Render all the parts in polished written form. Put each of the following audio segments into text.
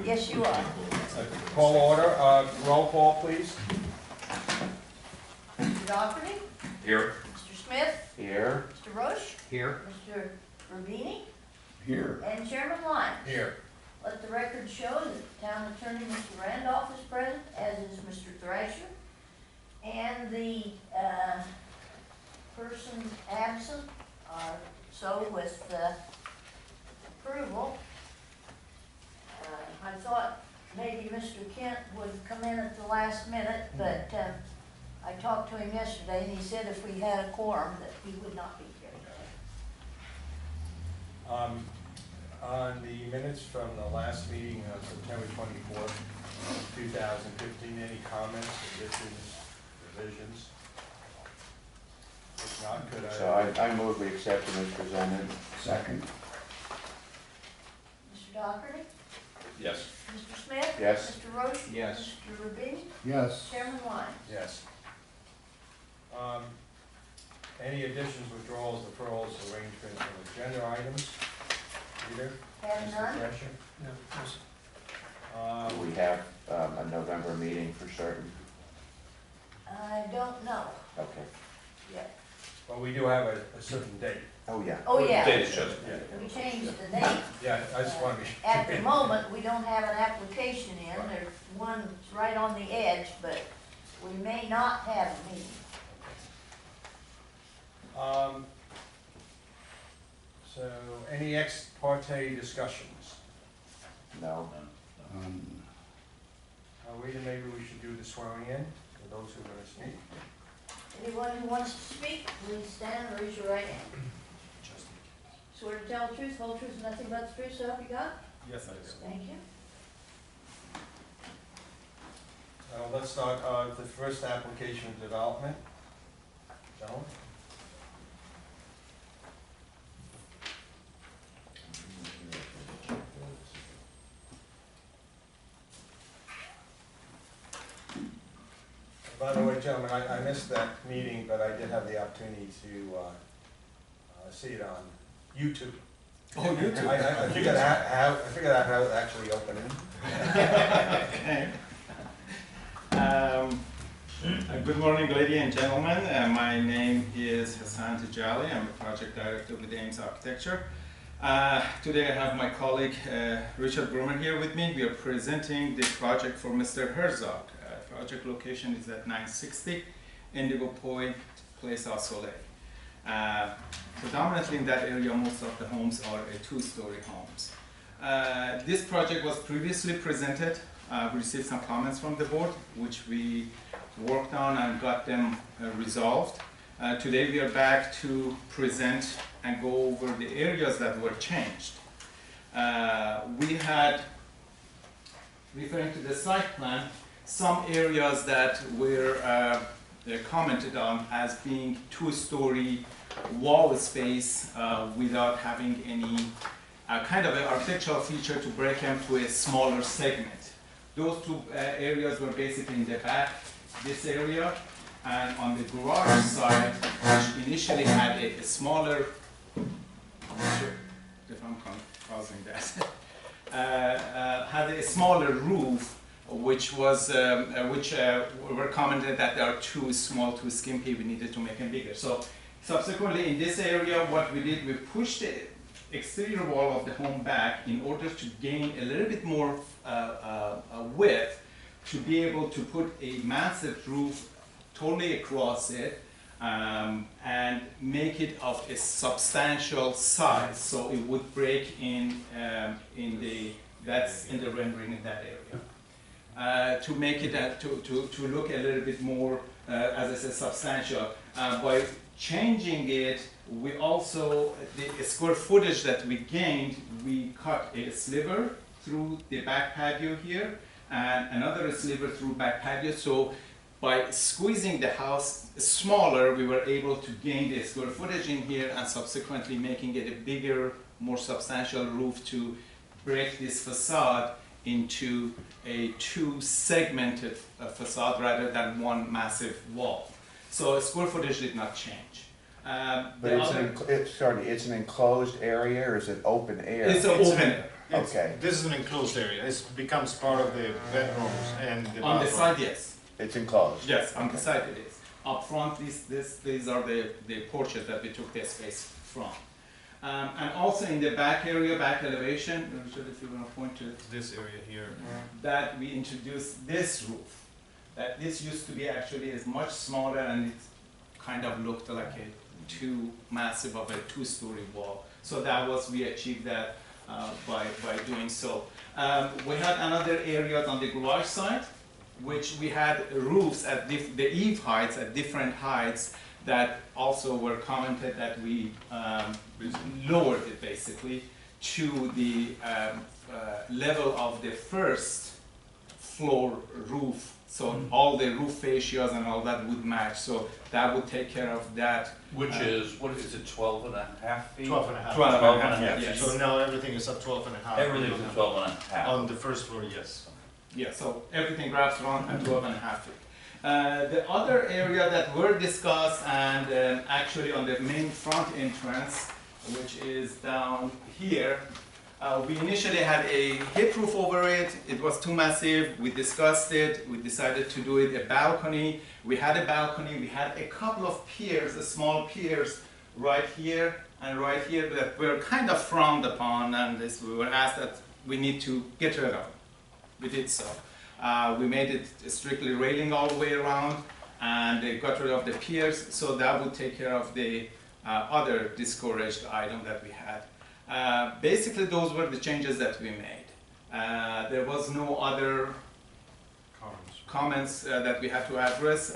Yes, you are. Call order, roll call, please. Mr. Doherty? Here. Mr. Smith? Here. Mr. Roche? Here. Mr. Rubini? Here. And Chairman Lyons? Here. Let the record show that the town attorney, Mr. Randolph, is present, as is Mr. Thrasher. And the persons absent are so with approval. I thought maybe Mr. Kent would come in at the last minute, but I talked to him yesterday and he said if we had a quorum that he would not be here today. On the minutes from the last meeting of September 24th, 2015, any comments, additions, revisions? If not, could I? So I move we accept them as presented. Second. Mr. Doherty? Yes. Mr. Smith? Yes. Mr. Roche? Yes. Mr. Rubini? Yes. Chairman Lyons? Yes. Any additions, withdrawals, deferrals, arrangements, or agenda items? Either? Have Mr. none? Thrasher? No. We have a November meeting for certain. I don't know Okay. yet. Well, we do have a certain date. Oh, yeah. Oh, yeah. Date is chosen. Yeah. We changed the date. Yeah, I just want to be. At the moment, we don't have an application in. There's one that's right on the edge, but we may not have a meeting. So, any ex parte discussions? No. Maybe we should do the swearing in for those who are going to speak. Anyone who wants to speak, please stand and raise your right hand. Swear to tell the truth, whole truth, and nothing but the truth, so help you God? Yes, I do. Thank you. Let's start the first application of development. Gentlemen? By the way, gentlemen, I missed that meeting, but I did have the opportunity to see it on YouTube. Oh, YouTube. I figured out how to actually open it. Okay. Good morning, ladies and gentlemen. My name is Hassan Tijali. I'm a project director with Ames Architecture. Today I have my colleague Richard Brummer here with me. We are presenting the project for Mr. Herzog. Project location is at 960 Indigo Point, Place au Soleil. Predominantly in that area, most of the homes are two-story homes. This project was previously presented. We received some comments from the board, which we worked on and got them resolved. Today we are back to present and go over the areas that were changed. We had, referring to the site plan, some areas that were commented on as being two-story wall space without having any kind of an architectural feature to break them to a smaller segment. Those two areas were basically in the back, this area, and on the garage side, which initially had a smaller, if I'm causing that, had a smaller roof, which was were commented that they are too small, too skimpy. We needed to make them bigger. So subsequently, in this area, what we did, we pushed the exterior wall of the home back in order to gain a little bit more width to be able to put a massive roof totally across it and make it of a substantial size, so it would break in that's in the rendering in that area. To make it to look a little bit more, as I said, substantial. By changing it, we also, the square footage that we gained, we cut a sliver through the back patio here, and another sliver through back patio. So by squeezing the house smaller, we were able to gain the square footage in here and subsequently making it a bigger, more substantial roof to break this facade into a two-segmented facade rather than one massive wall. So square footage did not change. But it's an enclosed area, or is it open air? It's an open air. Okay. This is an enclosed area, it becomes part of the bedrooms and the bathroom. On the side, yes. It's enclosed? Yes, on the side it is. Up front, these are the porches that we took the space from. And also in the back area, back elevation, Richard, if you want to point to This area here. that, we introduced this roof. That this used to be actually is much smaller, and it kind of looked like a too massive of a two-story wall. So that was, we achieved that by doing so. We had another area on the garage side, which we had roofs at the eave heights at different heights that also were commented that we lowered it basically to the level of the first floor roof. So all the roof fascias and all that would match. So that would take care of that. Which is, what is it, 12 and a half feet? 12 and a half. 12 and a 12 half, and a half, yes. So now everything is at 12 and a half. Everything's at 12 and a half. On the first floor, yes. Yeah, so everything wraps around at 12 and a half feet. The other area that were discussed, and actually on the main front entrance, which is down here, we initially had a hip roof over it. It was too massive. We discussed it. We decided to do it a balcony. We had a balcony. We had a couple of piers, small piers, right here and right here that were kind of frowned upon, and we were asked that we need to get rid of. We did so. We made it strictly railing all the way around, and got rid of the piers, so that would take care of the other discouraged item that we had. Basically, those were the changes that we made. There was no other comments that we had to address.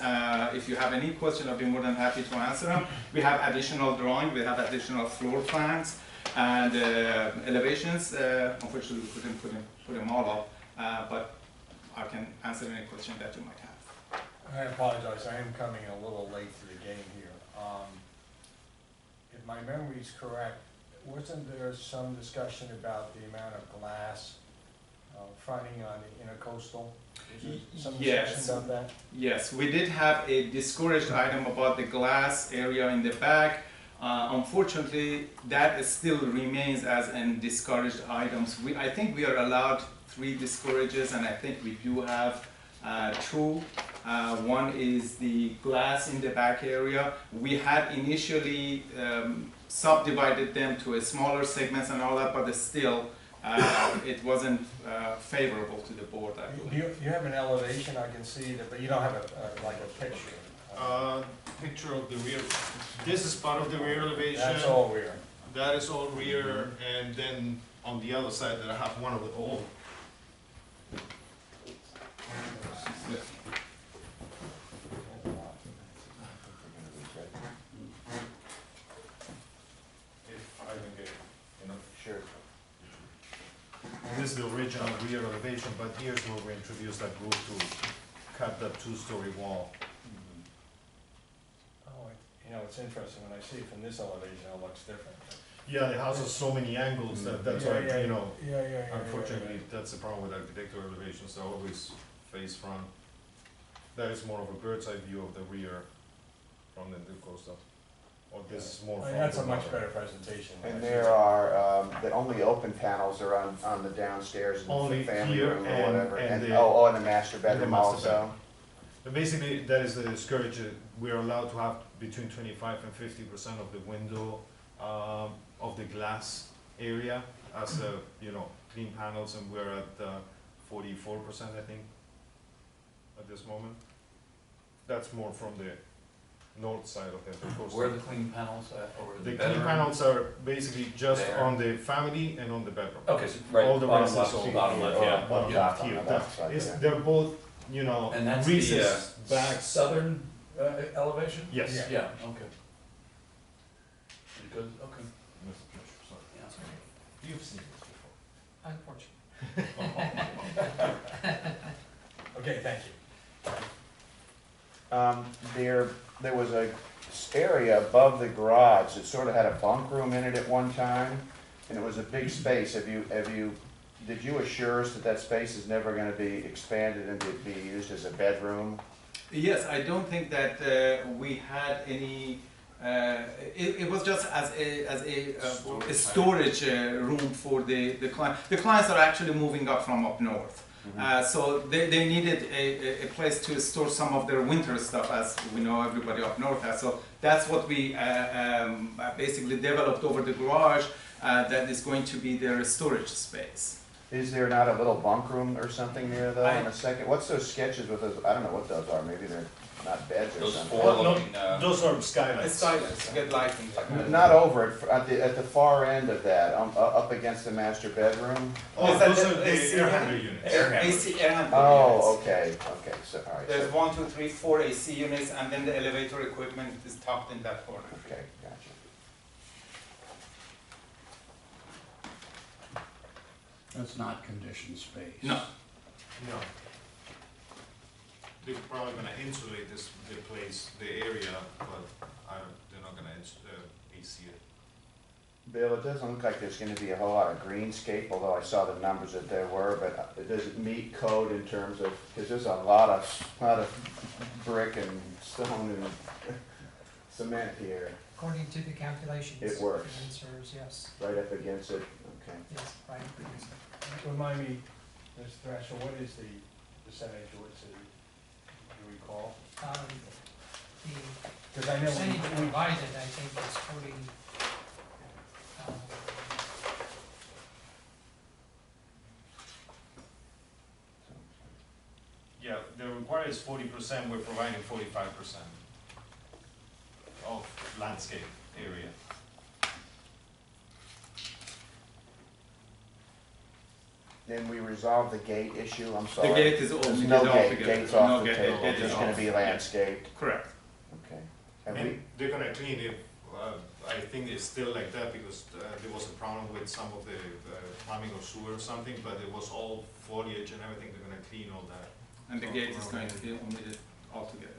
If you have any question, I'll be more than happy to answer them. We have additional drawing, we have additional floor plans and elevations. Unfortunately, we couldn't put them all up, but I can answer any question that you might have. I apologize, I am coming a little late to the game here. If my memory is correct, wasn't there some discussion about the amount of glass fronting on the intercoastal? Was there some Yes. discussion about that? Yes, we did have a discouraged item about the glass area in the back. Unfortunately, that still remains as an discouraged items. I think we are allowed 3 discourages, and I think we do have 2. One is the glass in the back area. We had initially subdivided them to a smaller segments and all that, but still it wasn't favorable to the board, I believe. You have an elevation, I can see that, but you don't have like a picture. Picture of the rear. This is part of the rear elevation. That's all rear. That is all rear, and then on the other side that I have one of the old. If I can get, Sure. this is the original rear elevation, but here's where we introduced that roof to cut that 2-story wall. Oh, it's interesting, when I see it from this elevation, it looks different. Yeah, the house has so many angles that that's why, Yeah. unfortunately, that's the problem with architectural elevations, they always face front. That is more of a bird's eye view of the rear from the coastal. Or this is more from That's a the much bottom. better presentation. And there are, the only open panels are on the downstairs in Only the family here room or and- whatever. and And, the- and the master the bedroom master also. bedroom. But basically, that is the discourage, we're allowed to have between 25 and 50% of the window, of the glass area as, clean panels, and we're at 44%, I think, at this moment. That's more from the north side of the coastal. Where are the clean panels at, over The the clean bedroom? panels are basically just There. on the family and on the bedroom. Okay, so right, All the bottom rest is left, all bottom left, Or yeah. up Yeah, top on here, the that backside, is, yeah. they're both, And that's the recessed back. southern elevation? Yes. Yeah. Yeah, okay. Good, okay. Yeah. You've seen this before. Unfortunately. Okay, thank you. There was a area above the garage that sort of had a bunk room in it at one time, and it was a big space. Did you assure us that that space is never gonna be expanded and be used as a bedroom? Yes, I don't think that we had any it was just as a storage room for the client. The clients are actually moving up from up north. So they needed a place to store some of their winter stuff, as we know everybody up north has. So that's what we basically developed over the garage. That is going to be their storage space. Is there not a little bunk room or something there though in a second? What's those sketches with those, I don't know what those are, maybe they're not beds or Those something. forward-looking, Those are skylights. Silence, get lighting. Not over at the far end of that, up against the master bedroom? Oh, Is that those are the the AC air handler units. AC air handler Oh, units. okay, so, all right. There's 1, 2, 3, 4 AC units, and then the elevator equipment is tucked in that corner. Okay, gotcha. That's not conditioned space. No. No. They're probably gonna insulate the place, the area, but they're not gonna AC it. Bill, it doesn't look like there's gonna be a whole lot of greenscape, although I saw the numbers that there were, but it doesn't meet code in terms of, because there's a lot of brick and stone and cement here, According to the calculations. It works. The answer is yes, right up against it, okay. yes, right. Remind me, Ms. Thrasher, what is the percentage, or what's it, do you recall? The Because I know percentage we, provided, I think, is 40, Yeah, the required is 40%, we're providing 45% of landscape area. Then we resolve the gate issue, I'm The sorry. gate is There's omitted no gate, altogether. gate's off the gate, table, gate it's is just gonna off. be landscaped, Correct. okay. Have we, And they're gonna clean it, I think it's still like that because there was a problem with some of the plumbing or sewer or something, but it was all foliage and everything, they're gonna clean all that. And the gate is going to be omitted altogether.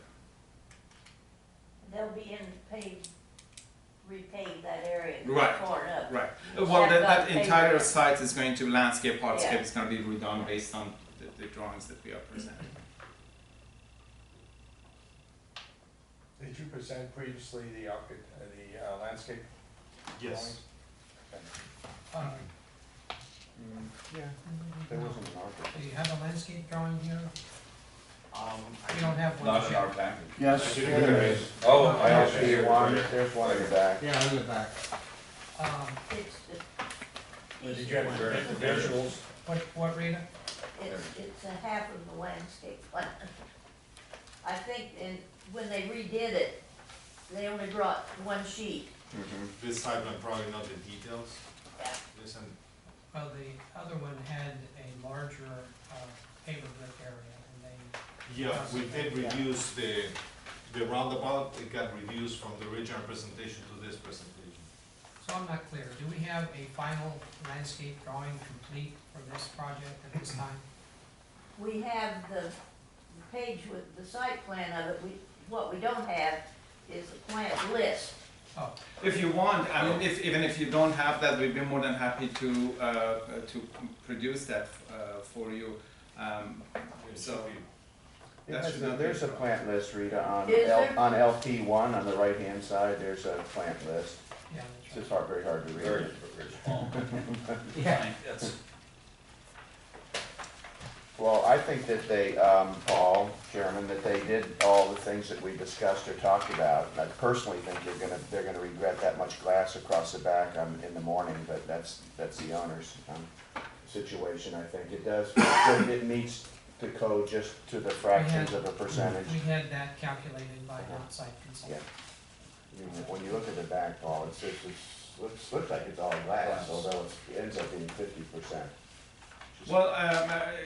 They'll be in repave that area. that's Right. torn up. Right. Just Well, have that got entire paper. site is going to landscape, hardscape Yeah. is going to be redone based on the drawings that we are presenting. did you present previously the landscape Yes. drawings? yeah, there wasn't an architect. do you have a landscape drawing here? I You don't have one. Not in our package. Yes, Yeah, there is. Oh, I don't see one, there's one in the back. yeah, in the back. It's the, Did you have the visuals? What, Rita? it's a half of the landscape plan. I think when they redid it, they only brought one sheet. Mhm. This side one probably not the details. Yeah. This and Well, the other one had a larger paver brick area, and they, yeah, we did reduce the roundabout, it got reduced from the original presentation to this presentation. so I'm not clear, do we have a final landscape drawing complete for this project at this time? We have the page with the site plan of it, what we don't have is a plant list. Oh, If you want, I mean, even if you don't have that, we'd be more than happy to produce that for you. It So- should be- That should not be There's a problem. plant list, Rita, on Is there? on LP1, on the right-hand side, there's a plant list. yeah, It's that's just hard, very hard to read Very, it. very small. Yeah. That's, Well, I think that they, Paul, Chairman, that they did all the things that we discussed or talked about. I personally think they're gonna regret that much glass across the back in the morning, but that's the owner's situation, I think. It does, it meets the code just to the fractions of a percentage. We had that calculated by an outside consultant. I mean, when you look at the back, Paul, looks like it's all glass, although it ends up being 50%. Well,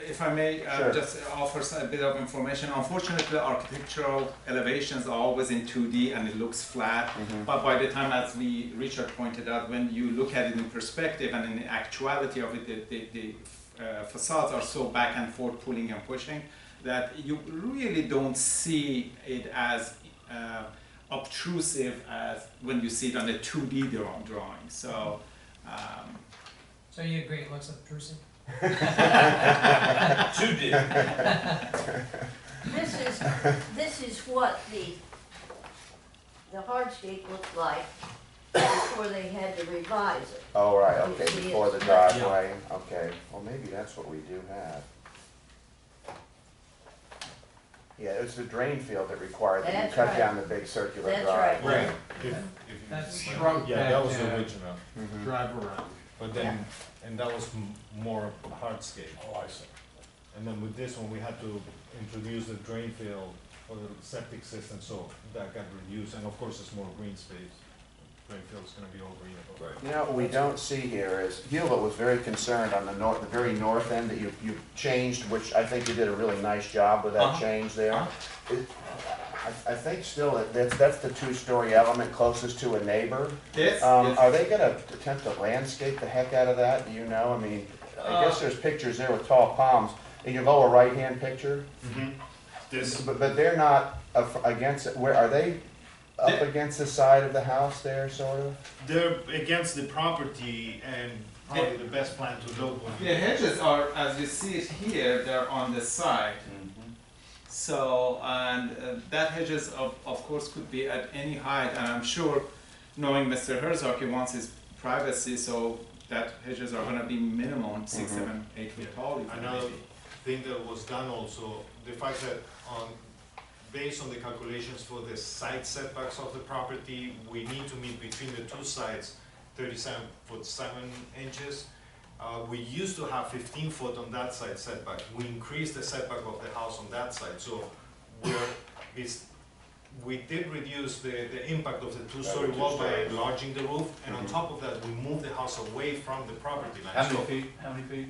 if I may Sure. just offer a bit of information. Unfortunately, architectural elevations are always in 2D and it looks flat. Mhm. But by the time, as Richard pointed out, when you look at it in perspective and in the actuality of it, the facades are so back and forth, pulling and pushing, that you really don't see it as obtrusive as when you see it on the 2D drawing. So. So you agree it looks obtrusive? two did. This is what the hardscape looked like before they had to revise it. Oh, right, You okay, see, before the it's- driveway, okay, well, maybe that's what we do have. Yeah, it's the drain field that required that you That's cut right. down the big circular That's drive. right. Right. If That's you, shrunk yeah, that was that, the original, Mhm. drive around. but then, and that was more hardscape. Oh, I see. And then with this one, we had to introduce the drain field for the septic system, so that got reduced, and of course, it's more green space. Drain field's gonna be over here. Right. You know, what we don't see here is, Hewlett was very concerned on the north, the very north end that you changed, which I think you did a really nice job with that Uh-huh. change there. Uh-huh. I think still that that's the two-story element closest to a neighbor. Yes, Are they gonna attempt to landscape the heck out of that, do you know? I mean, I guess there's pictures there with tall palms, in your lower right-hand picture, This, but they're not against, it. Where, are they up against the side of the house there, sort of? they're against the property, and probably the best plan to look would be. the hedges are, as you see it here, they're on the side. So, and that hedges of course could be at any height, and I'm sure, knowing Mr. Herzog, he wants his privacy, so that hedges are gonna be minimum 6, 7, 8 feet tall. even Another maybe. thing that was done also, the fact that based on the calculations for the side setbacks of the property, we need to meet between the two sides 37'7". We used to have 15 foot on that side setback. We increased the setback of the house on that side, so we did reduce the impact of the two-story wall by enlarging the roof, and on top of that, we moved the house away from the property line. How many Uh, feet? How many feet?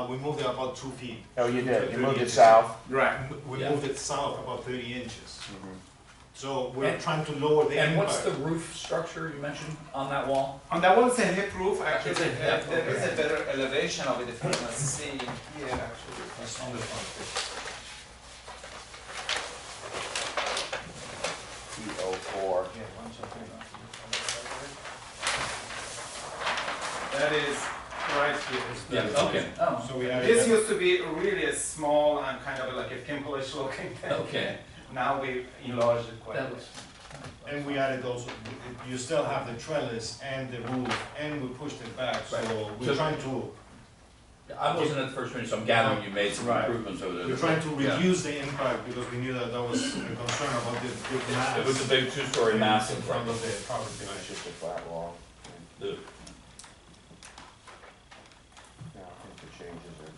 We moved it about 2 feet. Oh, you did, you 30 moved it inches. south? Right. We Yeah. moved it south about 30 inches. Mhm. So we're And- trying to lower the And what's impact. the roof structure you mentioned on that wall? On that one, it's a hip roof, actually, It's a hip, there is okay. a better elevation of it if you can see here, actually. That's on the front picture. P04. That is right here. Yeah, okay, oh, So we added This that. used to be really a small and kind of like a pimplish looking thing. okay. Now we enlarged it quite a That bit. was, And we added also, you still have the trellis and the roof, and we pushed it back, so Right. we're So- trying to, I wasn't at the first meeting, so I'm gathering you made some Right. improvements over there. we're trying to Yeah. reduce the impact, because we knew that that was a concern about the big mass. It was a big two-story mass in front of the property line. It's just a flat wall. The- Yeah, I think the changes are.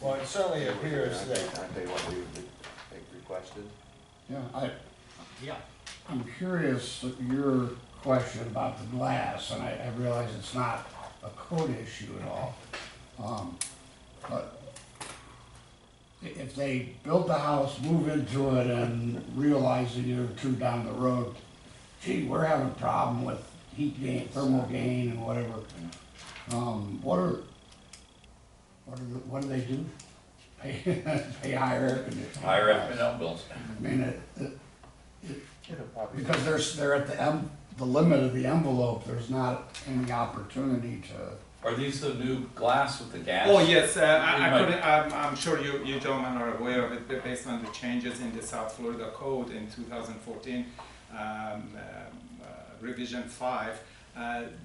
Well, it certainly appears that Aren't they what they requested? Yeah, I'm curious of your question about the glass, and I realize it's not a code issue at all. But if they build the house, move into it, and realize a year or two down the road, gee, we're having a problem with heat gain, thermal gain, and whatever. What do they do? Pay higher air conditioning. Higher up bills. I mean, It'll probably. because they're at the limit of the envelope, there's not any opportunity to. Are these the new glass with the gas? Oh, yes, I might- couldn't, I'm sure you gentlemen are aware of it, but based on the changes in the South Florida Code in 2014, revision 5,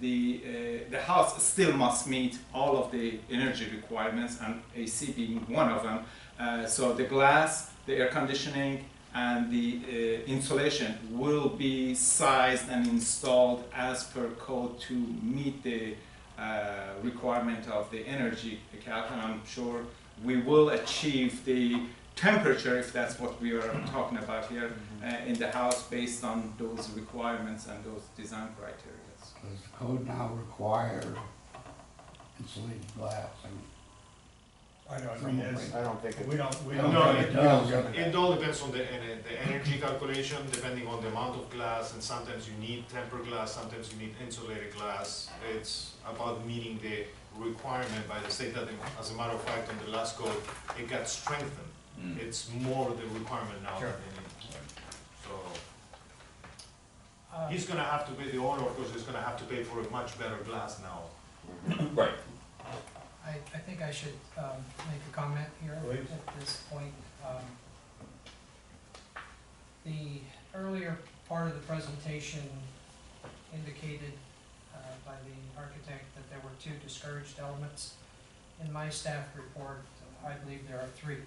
the house still must meet all of the energy requirements, and AC being one of them. So the glass, the air conditioning, and the insulation will be sized and installed as per code to meet the requirement of the energy cap, and I'm sure we will achieve the temperature, if that's what we are talking about here, in the house based on those requirements and those design criteria. Does the code now require insulated glass? I know, I mean, it's, I don't think it. we don't No, it it does. it all depends on the energy calculation, depending on the amount of glass, and sometimes you need tempered glass, sometimes you need insulated glass. It's about meeting the requirement by the state, that as a matter of fact, on the last code, it got strengthened. Mm. It's more the requirement now. Sure. So, he's gonna have to pay, the owner, of course, is gonna have to pay for a much better glass now. Right. I think I should make a comment here Please. at this point. The earlier part of the presentation indicated by the architect that there were 2 discouraged elements. In my staff report, I believe there are 3.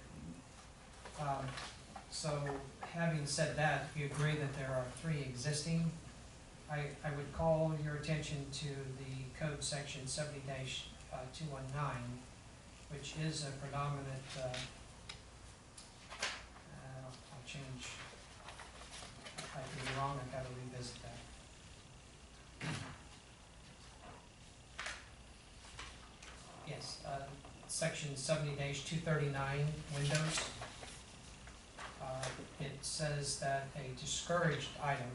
So having said that, if you agree that there are 3 existing, I would call your attention to the code section 70-219, which is a predominant, I'll change, I could be wrong, I've got to revisit that. Yes, section 70-239, windows. It says that a discouraged item,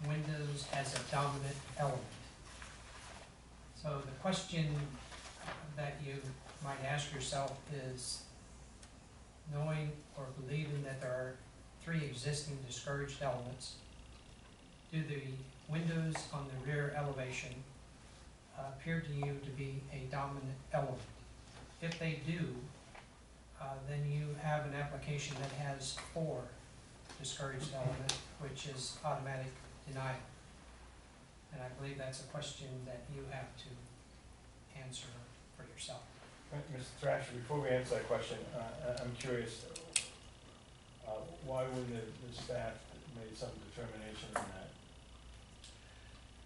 windows as a dominant element. So the question that you might ask yourself is, knowing or believing that there are 3 existing discouraged elements, do the windows on the rear elevation appear to you to be a dominant element? If they do, then you have an application that has 4 discouraged elements, which is automatic denial. And I believe that's a question that you have to answer for yourself. Mr. Thrasher, before we answer that question, I'm curious, why wouldn't the staff made some determination on that?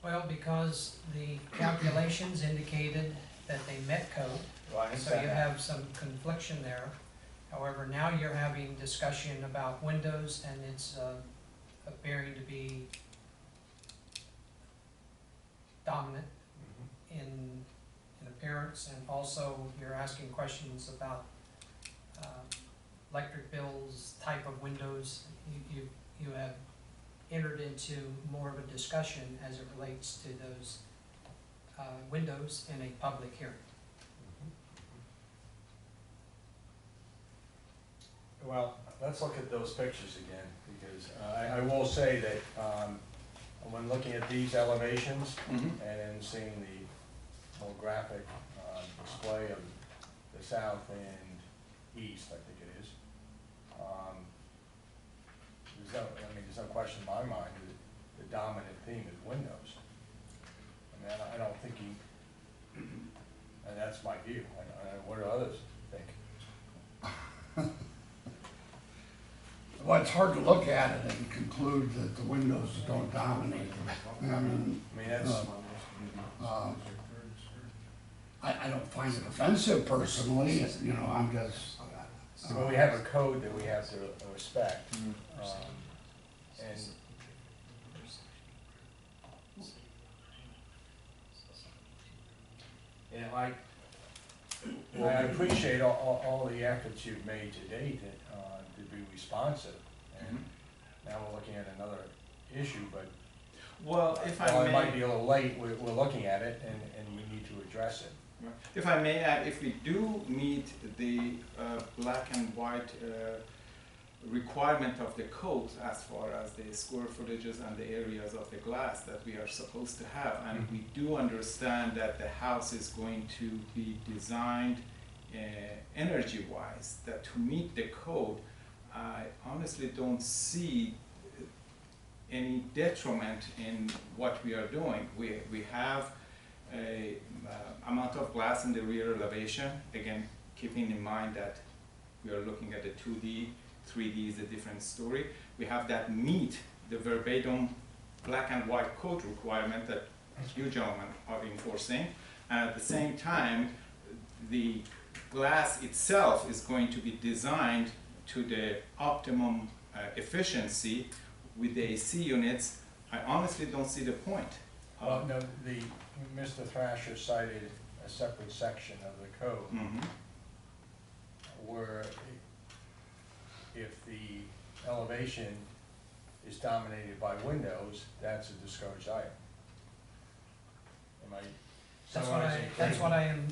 Well, because the calculations indicated that they met code, Well, I so understand you that. have some confliction there. However, now you're having discussion about windows, and it's appearing to be dominant Mhm. in appearance, and also you're asking questions about electric bills, type of windows. You have entered into more of a discussion as it relates to those windows in a public hearing. Well, let's look at those pictures again, because I will say that when looking at these elevations Mhm. and then seeing the more graphic display of the south and east, I think it is, there's no question in my mind that the dominant theme is windows. I mean, I don't think and that's my view. What do others think? Well, it's hard to look at it and conclude that the windows don't dominate. I mean, I mean, that's. I don't find it offensive personally, you know, I'm just. Well, we have a code that we have to respect, and you know, I appreciate all the efforts you've made to date to be responsive, and now we're looking at another issue, but Well, if I while it may. might be a little late, we're looking at it, and we need to address it. If I may add, if we do meet the black and white requirement of the code as far as the square footages and the areas of the glass that we are supposed to have, and we do understand that the house is going to be designed energy-wise, that to meet the code, I honestly don't see any detriment in what we are doing. We have a amount of glass in the rear elevation, again, keeping in mind that we are looking at the 2D, 3D is a different story. We have that meet the verbatim black and white code requirement that you gentlemen are enforcing. And at the same time, the glass itself is going to be designed to the optimum efficiency with the AC units. I honestly don't see the point. Well, no, Mr. Thrasher cited a separate section of the code where if the elevation is dominated by windows, that's a discouraged item. Am I summarizing? That's what I am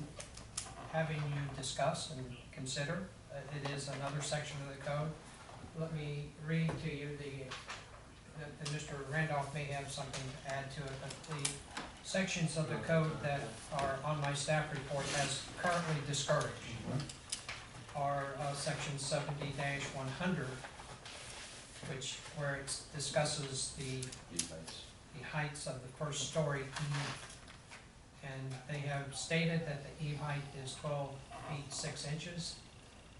having you discuss and consider. It is another section of the code. Let me read to you and Mr. Randolph may have something to add to it, but the sections of the code that are on my staff report as currently discouraged are section 70-100, where it discusses the heights of the first story eave. And they have stated that the eave height is 12 feet 6 inches,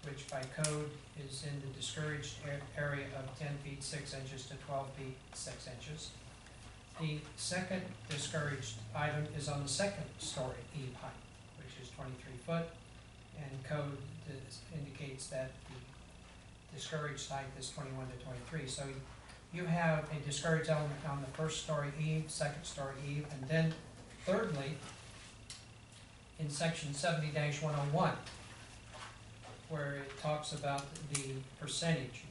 which by code is in the discouraged area of 10 feet 6 inches to 12 feet 6 inches. The second discouraged item is on the second story eave height, which is 23 foot, and code indicates that the discouraged height is 21 to 23. So you have a discouraged element on the first story eve, second story eve, and then thirdly, in section 70-101, where it talks about the percentage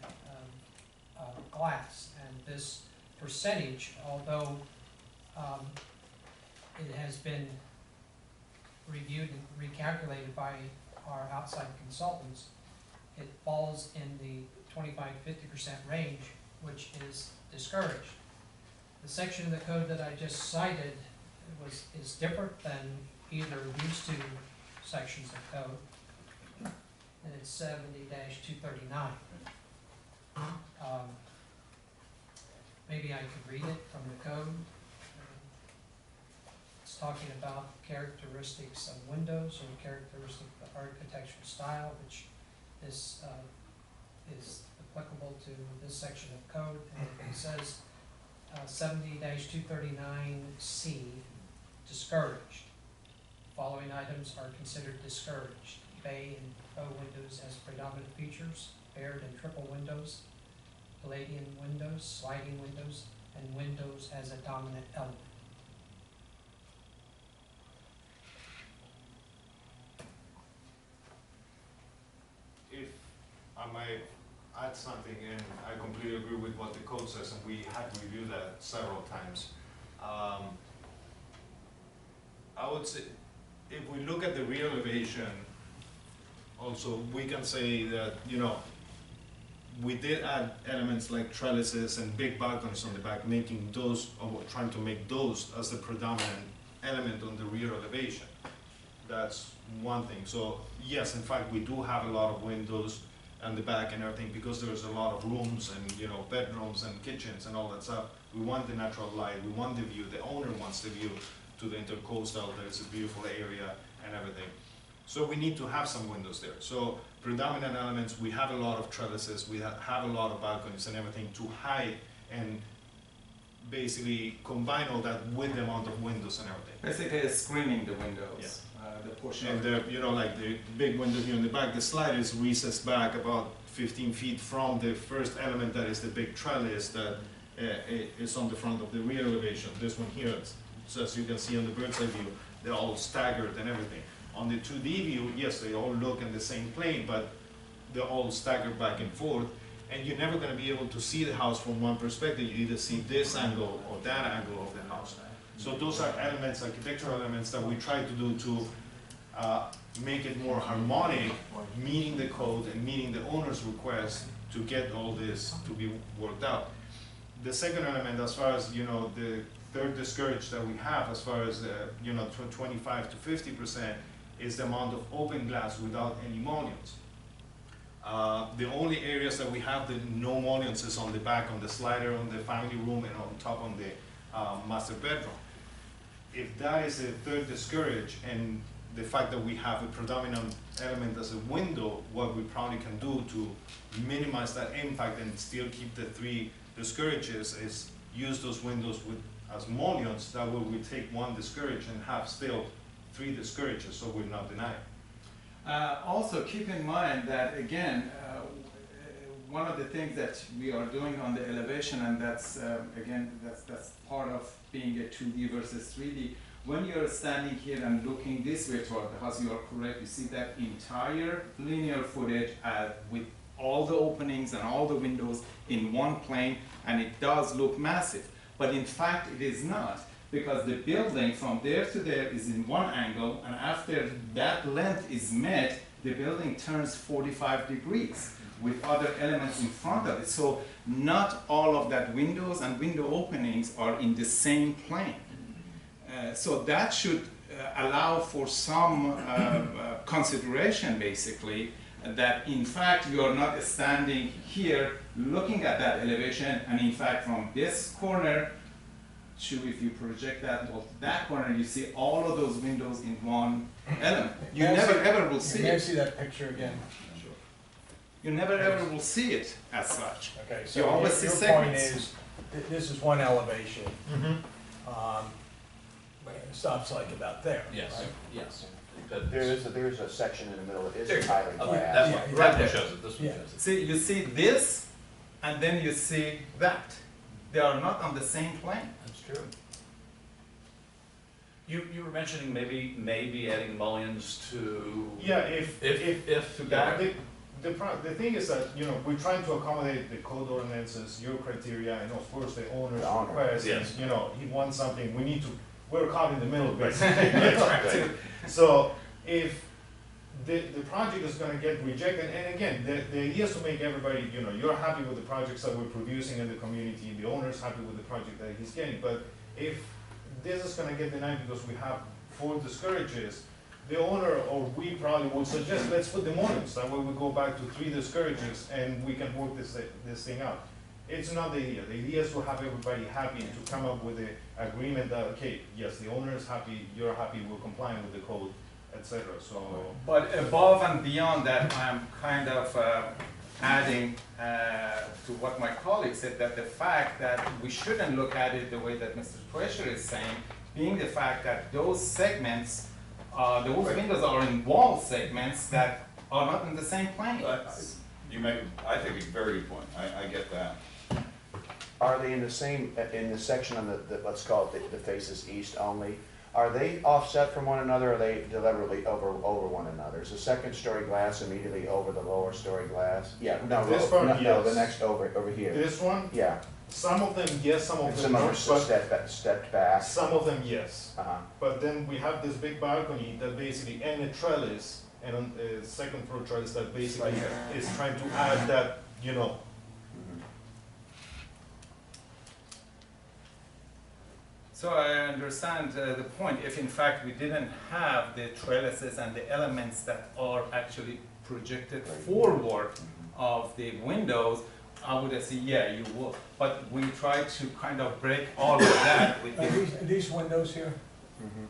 of glass, and this percentage, although it has been reviewed and recalculated by our outside consultants, it falls in the 25-50% range, which is discouraged. The section of the code that I just cited is different than either of these two sections of code, and it's 70-239. Maybe I could read it from the code. It's talking about characteristics of windows and characteristics of the architectural style, which this is applicable to this section of code. And it says 70-239C, discouraged. Following items are considered discouraged: bay and bow windows as predominant features, paired and triple windows, Palladian windows, sliding windows, and windows as a dominant element. If I might add something, and I completely agree with what the code says, and we had reviewed that several times. I would say, if we look at the rear elevation, also, we can say that, you know, we did add elements like trellises and big balconies on the back, making those, or trying to make those as the predominant element on the rear elevation. That's one thing. So yes, in fact, we do have a lot of windows on the back and everything, because there's a lot of rooms and, you know, bedrooms and kitchens and all that stuff. We want the natural light, we want the view, the owner wants the view to the intercoastal, that it's a beautiful area and everything. So we need to have some windows there. So predominant elements, we have a lot of trellises, we have a lot of balconies and everything to hide and basically combine all that with the amount of windows and everything. Basically screening the windows, the portion And of the, you know, like the big window here in the back, the slide is recessed back about 15 feet from the first element, that is the big trellis that is on the front of the rear elevation. This one here, so as you can see on the bird's eye view, they're all staggered and everything. On the 2D view, yes, they all look in the same plane, but they're all staggered back and forth, and you're never going to be able to see the house from one perspective. You either see this angle or that angle of the house. So those are elements, architectural elements, that we try to do to make it more harmonic, meeting the code and meeting the owner's request to get all this to be worked out. The second element, as far as, you know, the third discourage that we have, as far as, you know, 25 to 50%, is the amount of open glass without any mullions. The only areas that we have the no mullions is on the back, on the slider, on the family room, and on top on the master bedroom. If that is a third discourage, and the fact that we have a predominant element as a window, what we probably can do to minimize that impact and still keep the three discourages is use those windows with as mullions. That way we take one discourage and have still three discourages, so we're not denying. Also, keep in mind that, again, one of the things that we are doing on the elevation, and that's, again, that's part of being a 2D versus 3D. When you're standing here and looking this way toward the house, you are correct. You see that entire linear footage with all the openings and all the windows in one plane, and it does look massive. But in fact, it is not, because the building from there to there is in one angle, and after that length is met, the building turns 45 degrees with other elements in front of it. So not all of that windows and window openings are in the same plane. So that should allow for some consideration, basically, that in fact you are not standing here looking at that elevation, and in fact from this corner to, if you project that to that corner, you see all of those windows in one element. You May I never see- ever will see May I it. see that picture again? You never ever will see it as such. Okay, You so always see your point segments. is, this is one elevation, but it stops like about there. Yes, right? yes. There's a section in the middle that There is you go. highly Oh, glass. That's Yeah, one, yeah. that one shows it, this one Yeah. shows it. See, you see this, and then you see that. They are not on the same plane. That's true. You were mentioning maybe adding mullions to. Yeah, if If. yeah, the thing is that, you know, we're trying to accommodate the code ordinances, your criteria, and of course the owner's The owner. request. Yes. You know, he wants something, we're caught in the middle, basically. You know? So if the project is gonna get rejected, and again, the idea is to make everybody, you know, you're happy with the projects that we're producing in the community, the owner's happy with the project that he's getting, but if this is gonna get denied because we have 4 discourages, the owner or we probably would suggest, let's put the modules, that way we go back to 3 discourages and we can work this thing out. It's not the idea. The idea is to have everybody happy and to come up with an agreement that, okay, yes, the owner is happy, you're happy, we're complying with the code, etc. So, But above and beyond that, I'm kind of adding to what my colleague said, that the fact that we shouldn't look at it the way that Mr. Treasure is saying, being the fact that those segments, those windows are in wall segments that are not in the same plane. You make, I think, a very good point. I get that. Are they in the same, in the section on the let's call it the faces east only? Are they offset from one another, or are they deliberately over one another? Is the second story glass immediately over the lower story glass? Yeah, no, This part, no, yes. the next over here. this one, Yeah, some of them yes, some of and them some of no, them but stepped back. some of them yes. Uh-huh. But then we have this big balcony that basically, and a trellis, and a second floor trellis that basically is trying to add that, you know, Mhm. So I understand the point. If in fact we didn't have the trellises and the elements that are actually projected forward of the windows, I would say, yeah, you would. But we try to kind of break all of that with Are the, these windows here? Mhm.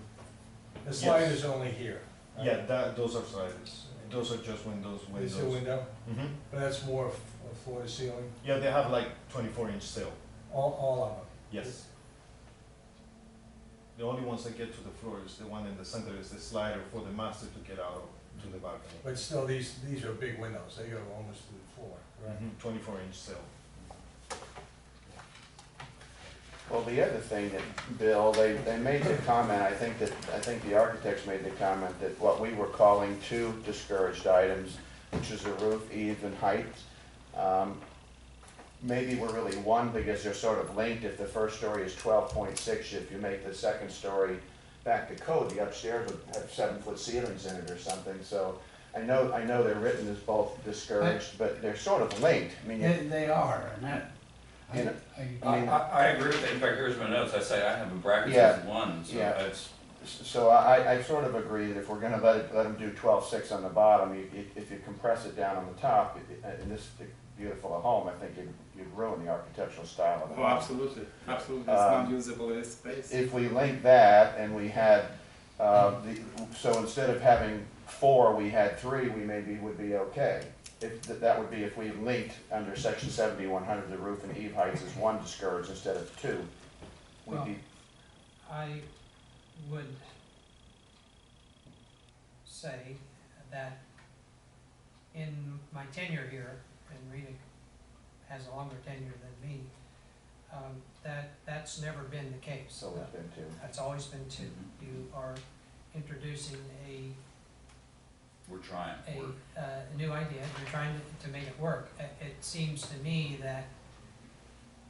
The slide is only here. right? yeah, those are sliders. Those are just windows. This is a window, Mhm. but that's more floor to ceiling, Yeah, they have like 24-inch sill. all of them. Yes. The only ones that get to the floor is the one in the center, is the slider for the master to get out to the balcony. But still, these are big windows, they go almost to the floor, right? 24-inch sill. Well, the other thing that, Bill, they made the comment, I think the architects made the comment that what we were calling 2 discouraged items, which is the roof, eave, and height, maybe we're really 1 because they're sort of linked. If the first story is 12.6, if you make the second story back to code, the upstairs would have 7-foot ceilings in it or something. So I know they're written as both discouraged, but they're sort of linked. I mean, They are, and that, You know, I agree with that. In fact, here's my notes. I say I have a bracket Yeah. as 1, so Yeah. it's. so I sort of agree that if we're gonna let them do 12.6 on the bottom, if you compress it down on the top, in this beautiful a home, I think you'd ruin the architectural style of the oh, home. absolutely, absolutely, it's not usable in space. If we link that and we had, so instead of having 4, we had 3, we maybe would be okay. If, that would be if we linked under section 7100, the roof and eave heights as 1 discouraged instead of 2. We'd Well, be, I would say that in my tenure here, and Rita has a longer tenure than me, that's never been the case. so it's been 2. That's always been 2. You are introducing a We're trying. a new idea, you're trying to make it work. It seems to me that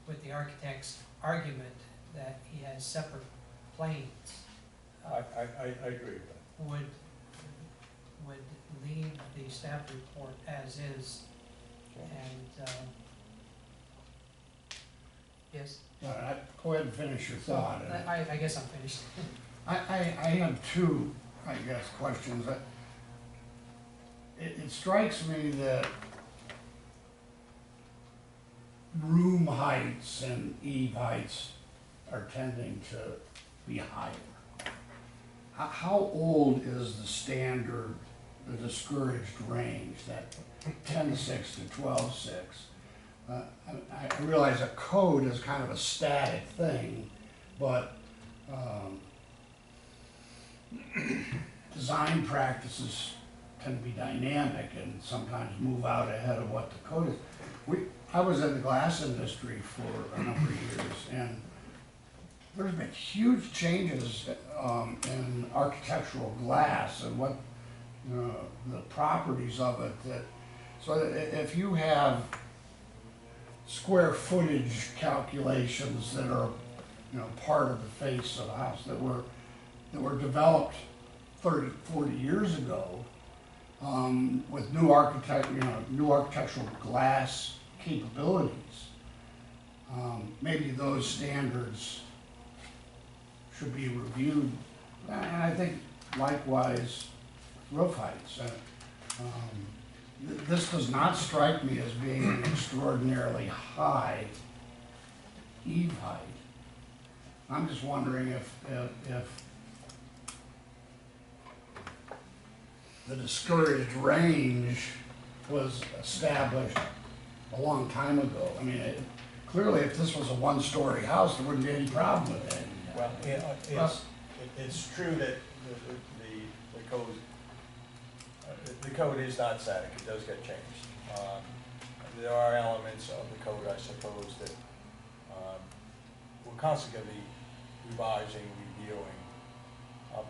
with the architect's argument that he has separate planes, I agree with that. would leave the staff report as is, and, yes, go ahead and finish your thought. I guess I'm finished. I have 2, I guess, questions. It it strikes me that room heights and eave heights are tending to be higher. How old is the standard, the discouraged range, that 10.6 to 12.6? I realize a code is kind of a static thing, but design practices tend to be dynamic and sometimes move out ahead of what the code is. I was in the glass industry for a number of years, and there's been huge changes in architectural glass and what, the properties of it. So if you have square footage calculations that are, part of the face of the house that were developed 30, 40 years ago, with new architectural glass capabilities, maybe those standards should be reviewed. And I think likewise roof heights. This does not strike me as being an extraordinarily high eave height. I'm just wondering if the discouraged range was established a long time ago. I mean, clearly if this was a one-story house, there wouldn't be any problem with it. Well, it's true that the code is not static, it does get changed. There are elements of the code, I suppose, that we're constantly revising, reviewing.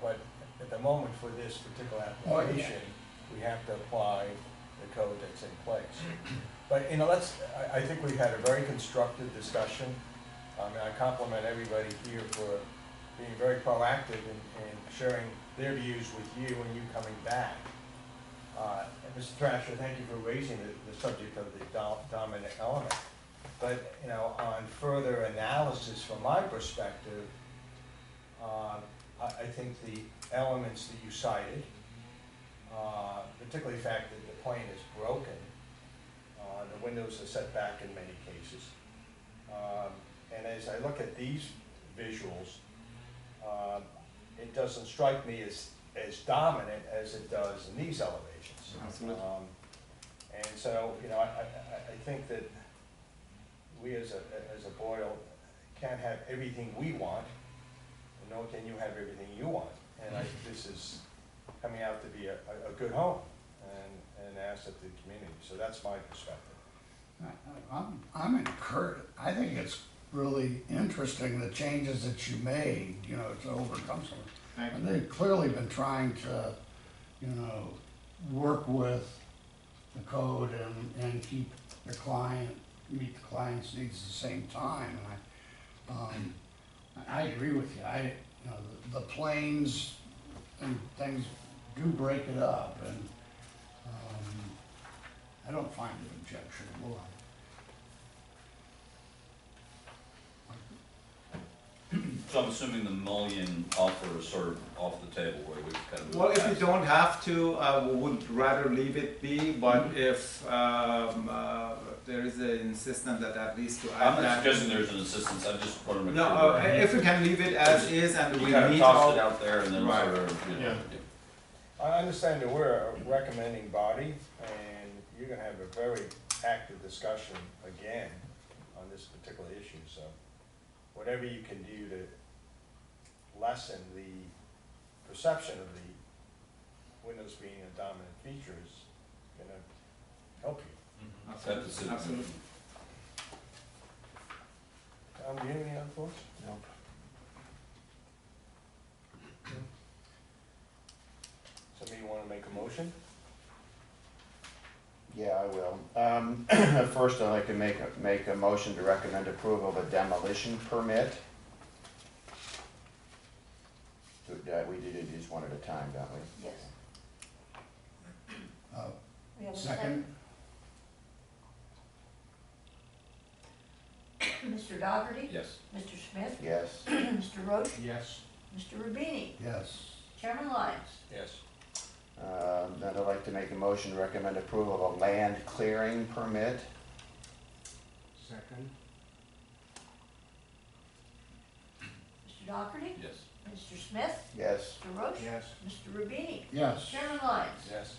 But at the moment for this particular application, we have to apply the code that's in place. But, I think we've had a very constructive discussion. I compliment everybody here for being very proactive in sharing their views with you and you coming back. And Mr. Thrasher, thank you for raising the subject of the dominant element. But, on further analysis from my perspective, I think the elements that you cited, particularly the fact that the plane is broken, the windows are set back in many cases. And as I look at these visuals, it doesn't strike me as dominant as it does in these elevations. Absolutely. And so, I think that we as a board can't have everything we want, and nor can you have everything you want. And I think this is coming out to be a good home and an asset to the community. So that's my perspective. I'm encouraged. I think it's really interesting, the changes that you made, to overcome some. And they've clearly been trying to, work with the code and keep the client, meet the client's needs at the same time. And I agree with you. The planes and things do break it up, and I don't find it objectionable. So I'm assuming the mullion offer is sort of off the table where we kind of. Well, if you don't have to, we would rather leave it be, but if there is an insistence that at least to add I'm not that. suggesting there's an assistance, I just want to make sure. No, if we can leave it as is and we You kind of meet tossed all. it out there and then Right. sort of, Yeah. I understand that we're a recommending body, and you're gonna have a very active discussion again on this particular issue, so whatever you can do to lessen the perception of the windows being a dominant feature is gonna help you. Absolutely. Absolutely. Tom, do you have any other thoughts? Nope. Somebody wanna make a motion? Yeah, I will. First, I'd like to make a motion to recommend approval of a demolition permit. We did it just one at a time, don't we? Yes. We have a Second? Mr. Dougherty? yes. Mr. Smith? Yes. Mr. Roach? Yes. Mr. Rubini? Yes. Chairman Lyons? Yes. Then I'd like to make a motion to recommend approval of a land clearing permit. Second. Mr. Doherty? Yes. Mr. Smith? Yes. Mr. Roach? Yes. Mr. Rubini? Yes. Chairman Lyons? Yes.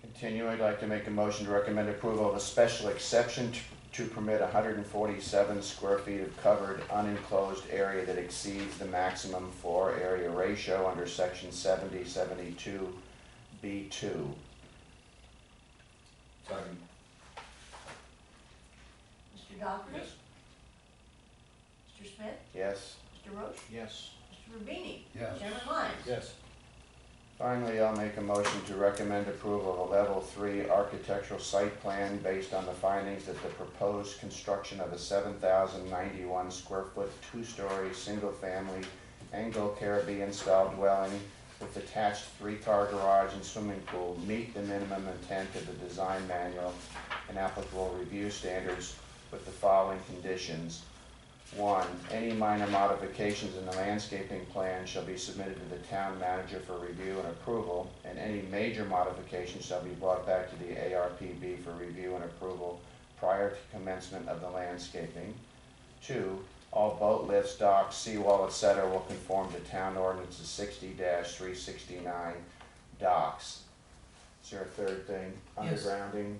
Continue, I'd like to make a motion to recommend approval of a special exception to permit 147 square feet of covered unenclosed area that exceeds the maximum floor area ratio under section 7072 B2. Second. Mr. Doherty? Yes. Mr. Smith? Yes. Mr. Roach? Yes. Mr. Rubini? Yes. Chairman Lyons? Yes. Finally, I'll make a motion to recommend approval of a level 3 architectural site plan based on the findings that the proposed construction of a 7,091 square foot, 2-story, single-family Anglo-Caribbean style dwelling with attached 3-car garage and swimming pool meet the minimum intent of the design manual and applicable review standards with the following conditions. 1, any minor modifications in the landscaping plan shall be submitted to the town manager for review and approval, and any major modifications shall be brought back to the ARPB for review and approval prior to commencement of the landscaping. 2, all boat lifts, docks, seawall, etc. will conform to town ordinances 60-369 docks. Is there a third thing? Yes. Undergrounding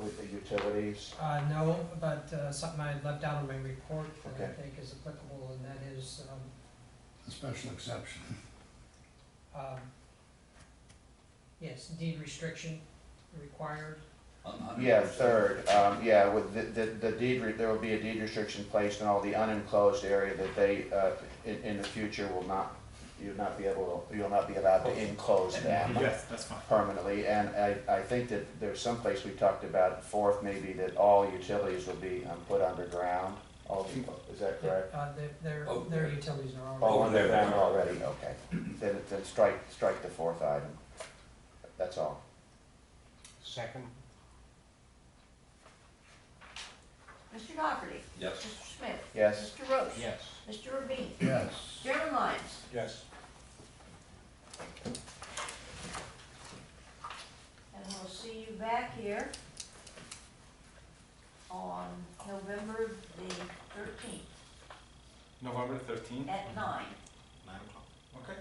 with the utilities? No, but something I left out of my report that I Okay. think is applicable, and that is, A special exception. yes, deed restriction required. Yeah, third, with the deed, there will be a deed restriction placed on all the unenclosed area that they, in the future will not, you'll not be allowed to enclose them Yes, that's fine. permanently. And I think that there's some place we talked about, fourth maybe, that all utilities will be put underground. Is that correct? Their utilities are All already. underground already, okay. Then strike the fourth item. That's all. Second. Mr. Doherty? Yes. Mr. Smith? Yes? Mr. Roach? Yes. Mr. Rubini? Yes. Chairman Lyons? Yes. And we'll see you back here on November the 13th November 13th, at 9. 9 o'clock. Okay,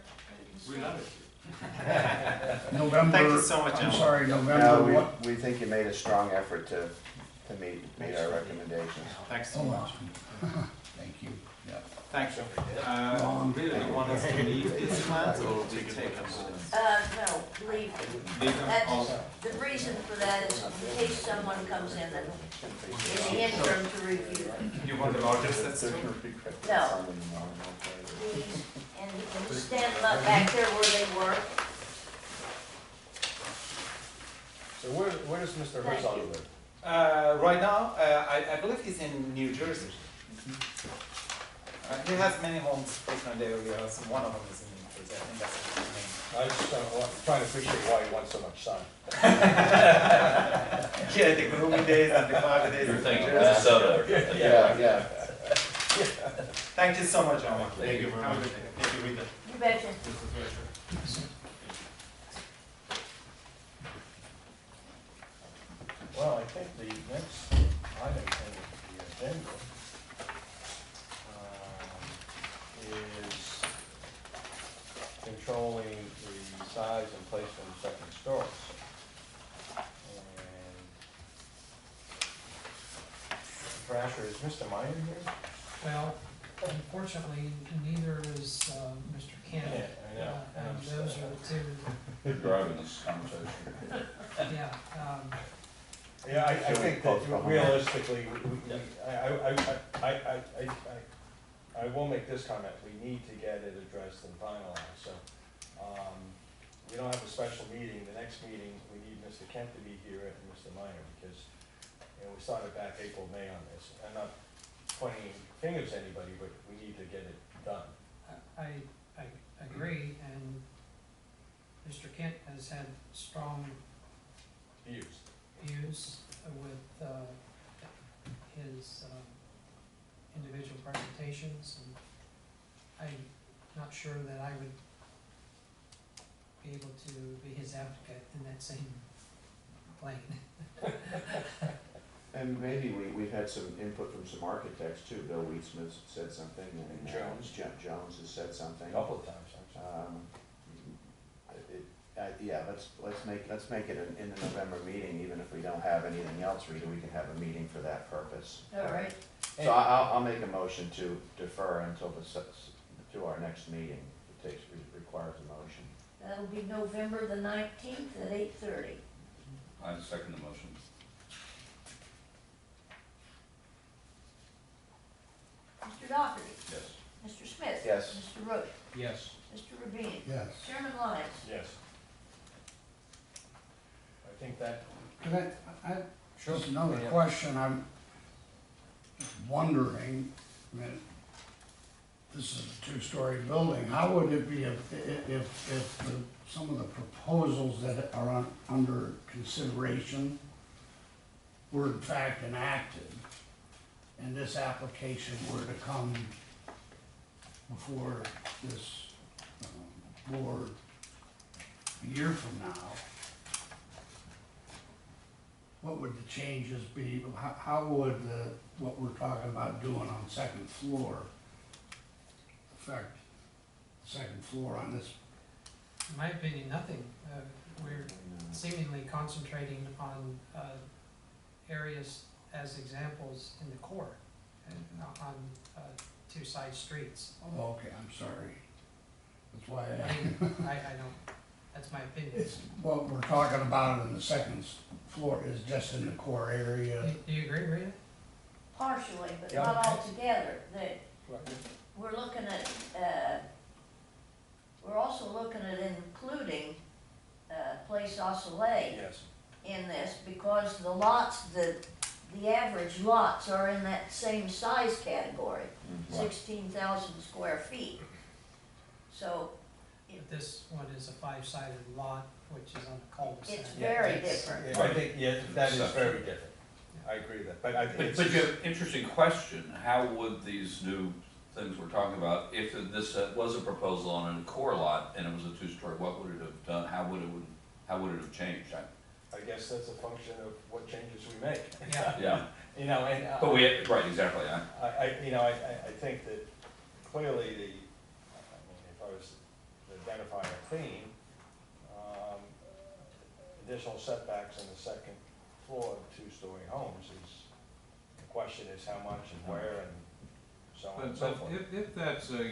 we love it. November. Thank you so much, I'm Alan. sorry, No, November what? we think you made a strong effort to meet our recommendations. Thanks so Oh, much. well. Thank you, yeah. Thanks. Long. Really, you want us to leave these plans or we take them? No, leave. Leave them That's, all? the reason for that is in case someone comes in and in the interim to review it. You want the larger sets too? No. These, and you can stand them up back there where they were. So where does Mr. Thank Herzog you. live? Right now, I believe he's in New Jersey. He has many homes, different areas. One of them is in New Jersey. I think that's his name. I just trying to appreciate why he wants so much sun. Yeah, the gloomy days and the cloudy days. You're in thinking New Jersey. Minnesota. Yeah. Thank you so much, Alan. Thank you very Have a much. good day. Thank you, Rita. You betcha. Well, I think the next item on the agenda is controlling the size and placement of second stories. And Thrasher, is Mr. Meyer here? Well, unfortunately, neither is Mr. Kent. Yeah, I know. And those are the two, You're driving this conversation. yeah. Yeah, I Should we think that postpone that? realistically, I will make this comment, we need to get it addressed and finalized, so, we don't have a special meeting, the next meeting, we need Mr. Kent to be here and Mr. Minor, because, we started back April, May on this. I'm not pointing fingers at anybody, but we need to get it done. I agree, and Mr. Kent has had strong Views. views with his individual presentations, and I'm not sure that I would be able to be his advocate in that same plane. And maybe we've had some input from some architects too. Bill Wheatsmith said something, and Jones. Jones has said something. A couple of times, actually. Yeah, let's make it in the November meeting, even if we don't have anything else, Rita, we can have a meeting for that purpose. All right, So I'll make a motion to defer until to our next meeting. It requires a motion. that'll be November the 19th at 8:30. I second the motion. Mr. Doherty. Yes. Mr. Smith. Yes. Mr. Roach. Yes. Mr. Rubin. Yes. Chairman Lyons. Yes. I think that, Can I sure. just another Yeah. question, I'm just wondering, I mean, this is a two-story building, how would it be if some of the proposals that are under consideration were in fact enacted, and this application were to come before this board a year from now? What would the changes be? How would what we're talking about doing on second floor affect the second floor on this? In my opinion, nothing. We're seemingly concentrating on areas as examples in the core and on two side streets. Oh, okay, I'm sorry. That's why I I, mean, I don't, that's my opinion. it's, what we're talking about in the second floor is just in the core area. Do you agree, Rita? Partially, but Yeah. not altogether. We're looking at, we're also looking at including Place au Soleil Yes. in this because the lots, the average lots are in that same size category, Mhm. 16,000 square feet. So But this one is a five-sided lot, which is on a cul-de-sac. it's very different. Yeah, I think, yeah, that is very different. I agree with that, but I think But, it's. but you have an interesting question, how would these new things we're talking about, if this was a proposal on a core lot and it was a two-story, what would it have done, how would it have changed? I guess that's a function of what changes we make. Yeah. Yeah, You know, and. but right, exactly, I think that clearly if I was to identify a theme, additional setbacks in the second floor of two-story homes is, the question is how much and where and so on and so But forth. if that's a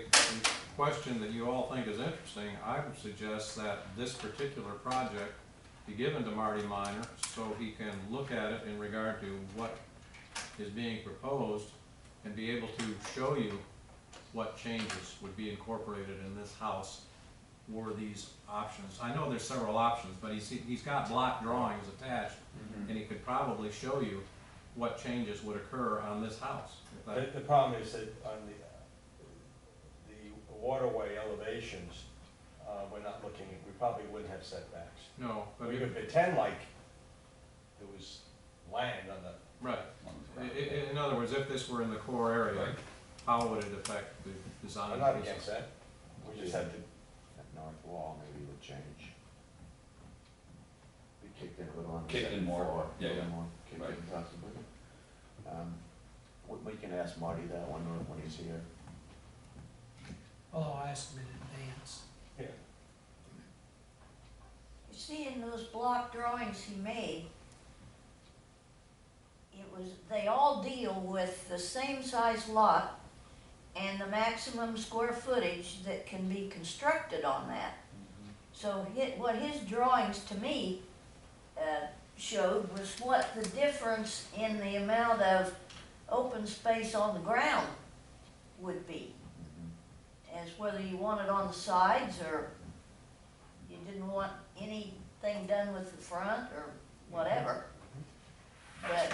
question that you all think is interesting, I would suggest that this particular project be given to Marty Minor so he can look at it in regard to what is being proposed and be able to show you what changes would be incorporated in this house were these options. I know there's several options, but he's got block drawings attached, and he could probably show you what changes would occur on this house. If that- The problem is that on the waterway elevations, we're not looking, we probably wouldn't have setbacks. No, but We could pretend like there was land on the, right. In other words, if this were in the core area, Right. how would it affect the design? I'm not against that, we just have to, That north wall maybe would change. We kicked in a little on the Kicked in second more, floor. yeah, A little yeah. more, kicked in Right. possibly. We can ask Marty that one when he's here. Although I asked him in advance. yeah. You see in those block drawings he made, they all deal with the same size lot and the maximum square footage that can be constructed on that. So what his drawings to me showed was what the difference in the amount of open space on the ground would be. As whether you want it on the sides or you didn't want anything done with the front or whatever. But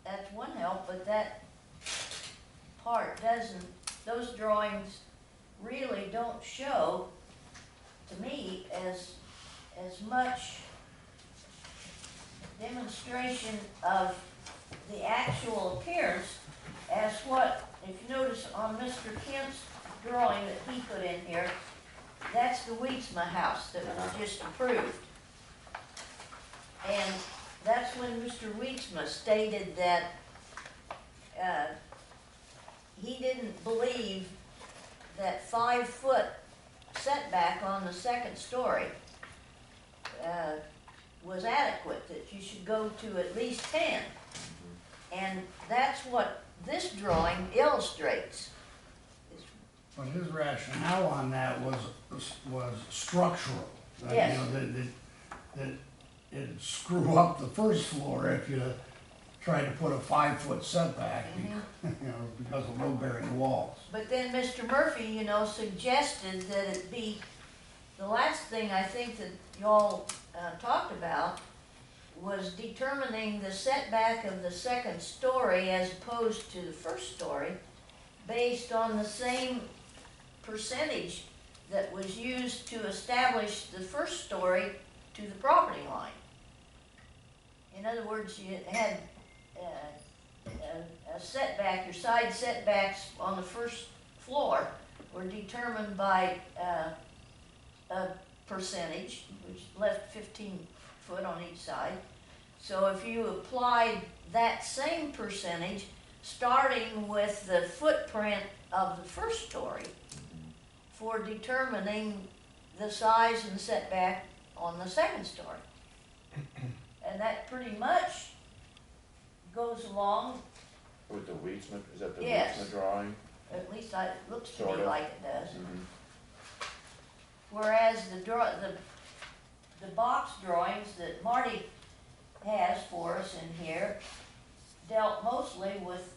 that's one help, but that part doesn't, those drawings really don't show, to me, as much demonstration of the actual appearance as what, if you notice on Mr. Kent's drawing that he put in here, that's the Wheatsma house that was just approved. And that's when Mr. Wheatsma stated that, he didn't believe that 5-foot setback on the second story, was adequate, that you should go to at least 10. And that's what this drawing illustrates. But his rationale on that was structural. That, Yes. You know, that it'd screw up the first floor if you tried to put a 5-foot setback, you know, because of load-bearing walls. But then Mr. Murphy, you know, suggested that it be, the last thing I think that y'all talked about was determining the setback of the second story as opposed to the first story based on the same percentage that was used to establish the first story to the property line. In other words, you had a setback, your side setbacks on the first floor were determined by a percentage, which left 15 foot on each side. So if you applied that same percentage, starting with the footprint of the first story for determining the size and setback on the second story. And that pretty much goes along, With the Wheatsman, is that the Yes. Wheatsman drawing? at least it looks to Sort me of. like it does. Mhm. Whereas the box drawings that Marty has for us in here dealt mostly with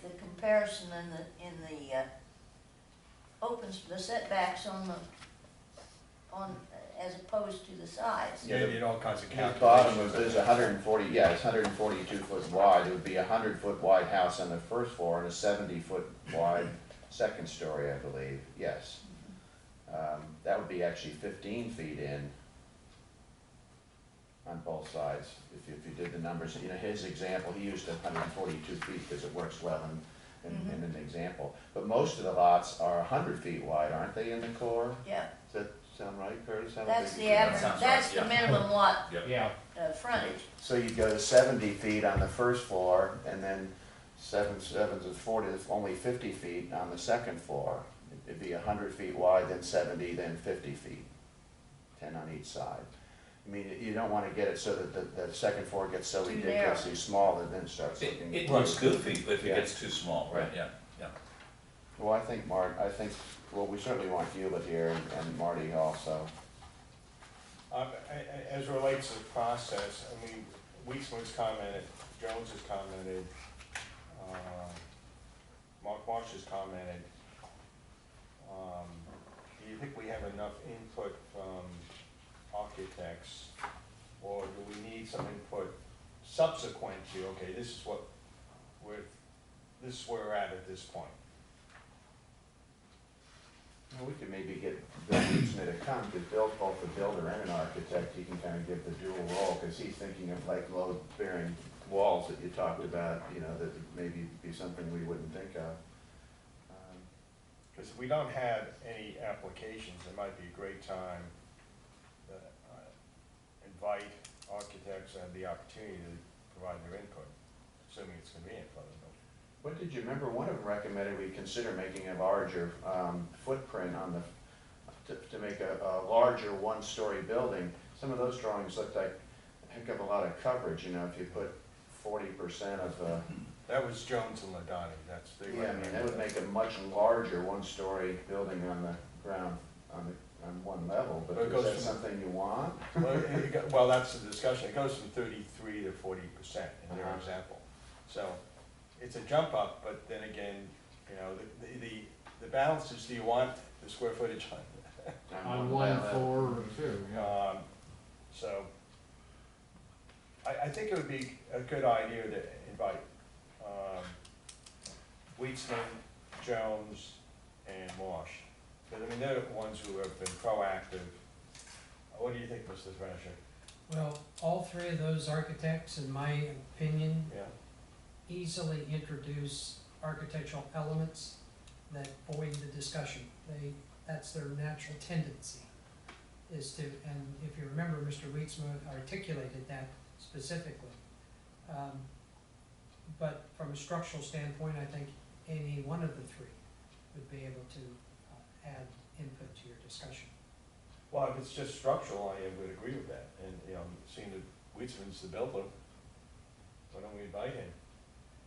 the comparison in the the setbacks on as opposed to the sides. Yeah, You did all kinds of The calculations. bottom was, there's 140, yeah, it's 142 foot wide. It would be a 100-foot wide house on the first floor and a 70-foot wide second story, I believe, yes. That would be actually 15 feet in on both sides, if you did the numbers. You know, his example, he used 142 feet because it works well in an example. But most of the lots are 100 feet wide, aren't they, in the core? Yeah, Does that sound right, Curtis? How that's big the is it? average, sounds that's right, the yeah. minimum lot Yeah. frontage. So you'd go to 70 feet on the first floor, and then 7 sevens is 40, it's only 50 feet on the second floor. It'd be 100 feet wide, then 70, then 50 feet, 10 on each side. I mean, you don't want to get it so that the second floor gets so Too ridiculously small that then it starts It, looking. it looks goofy if it Yeah. gets too small, right, yeah, yeah. Well, I think well, we certainly want Hewlett here and Marty also. As relates to the process, I mean, Wheatsman's commented, Jones has commented, Mark Marsh has commented. Do you think we have enough input from architects, or do we need some input subsequent to, okay, this is what this is where we're at this point? Well, we could maybe get Bill Wheatsman to come, because Bill's both a builder and an architect. He can kind of give the dual role, because he's thinking of like load-bearing walls that you talked about, you know, that would maybe be something we wouldn't think of. Because if we don't have any applications, it might be a great time to invite architects and have the opportunity to provide their input, assuming it's convenient for them. What did you remember, one of them recommended we consider making a larger footprint on to make a larger one-story building. Some of those drawings looked like a heck of a lot of coverage, you know, if you put 40% of the, That was Jones and Ladani, that's the. yeah, I mean, that would make a much larger one-story building on the ground, on one level, but But it is goes that from- something you want? Well, that's the discussion, it goes from 33 to 40% in their Uh-huh. example. So, it's a jump up, but then again, you know, the balance is, do you want the square footage On one floor or two, yeah. So, I think it would be a good idea to invite Wheatsman, Jones, and Marsh. Because, I mean, they're the ones who have been proactive. What do you think, Mr. Thrasher? Well, all three of those architects, in my opinion, Yeah? easily introduce architectural elements that void the discussion. that's their natural tendency, is to, and if you remember, Mr. Wheatsma articulated that specifically. But from a structural standpoint, I think any one of the three would be able to add input to your discussion. Well, if it's just structural, I would agree with that, and, you know, seeing that Weitzman's the builder, why don't we invite him?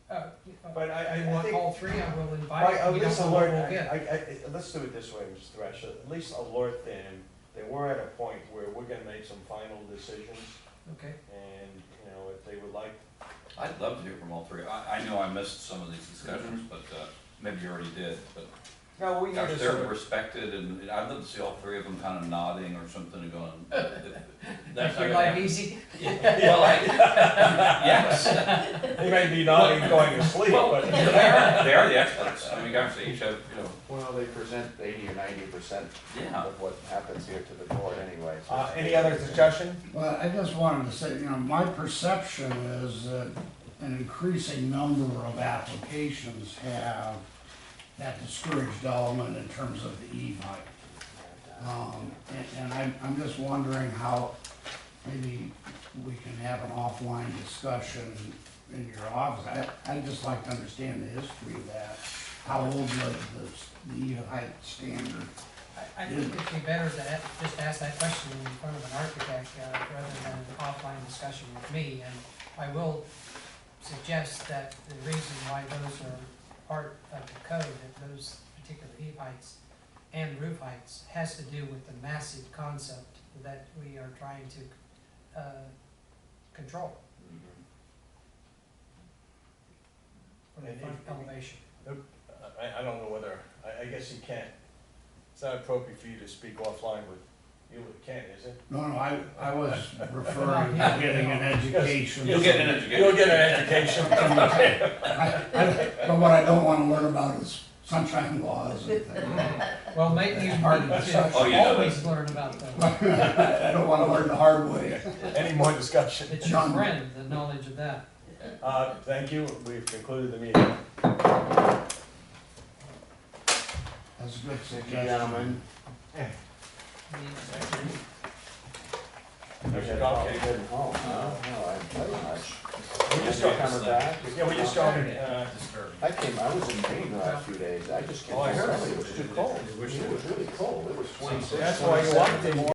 But You I want think. all three, I will Right, invite, at we don't least know what alert, we'll get. let's do it this way, Mr. Thresh, at least alert them that we're at a point where we're gonna make some final decisions, Okay, and, you know, if they would like. I'd love to hear from all three. I know I missed some of these discussions, but, maybe you already did, but No, we need gosh, to they're sort of, respected, and I'd love to see all three of them kind of nodding or something and going, that's make not your gonna life happen. easy. Well, yes. they may be nodding, going to sleep, Well, but. they are the experts. I mean, gosh, they each have, you know, Well, they present 80 or 90% yeah. of what happens here to the board anyway. So Any other discussion? Well, I just wanted to say, my perception is that an increasing number of applications have that discouraged element in terms of the e-bike. And I'm just wondering how maybe we can have an offline discussion in your office. I'd just like to understand the history of that, how old the e-bike standard. I think it'd be better to just ask that question in front of an architect, rather than an offline discussion with me. And I will suggest that the reason why those are part of the code, that those particular eve heights and roof heights, has to do with the massive concept that we are trying to control from the front elevation. I don't know whether, I guess you can't, it's not appropriate for you to speak offline with you with Ken, is it? No, I was referring to getting an education. You'll get an education. You'll get an education. But what I don't wanna learn about is sunshine laws and things. Well, maybe you Hard need discussion. to Oh, you know always learn about them. I don't wanna learn the hard way. Any more discussion? It's your friend, the knowledge of that. Thank you, we've concluded the meeting. That's a good Thank you, suggestion. gentlemen. We should Probably okay. heading home. No, I'm very much. We just You're go, coming back? yeah, we just going, I was in Maine the last few days. I just Oh, I can't heard. tell you, it was too cold. It was really cold. It was 26. that's why you want to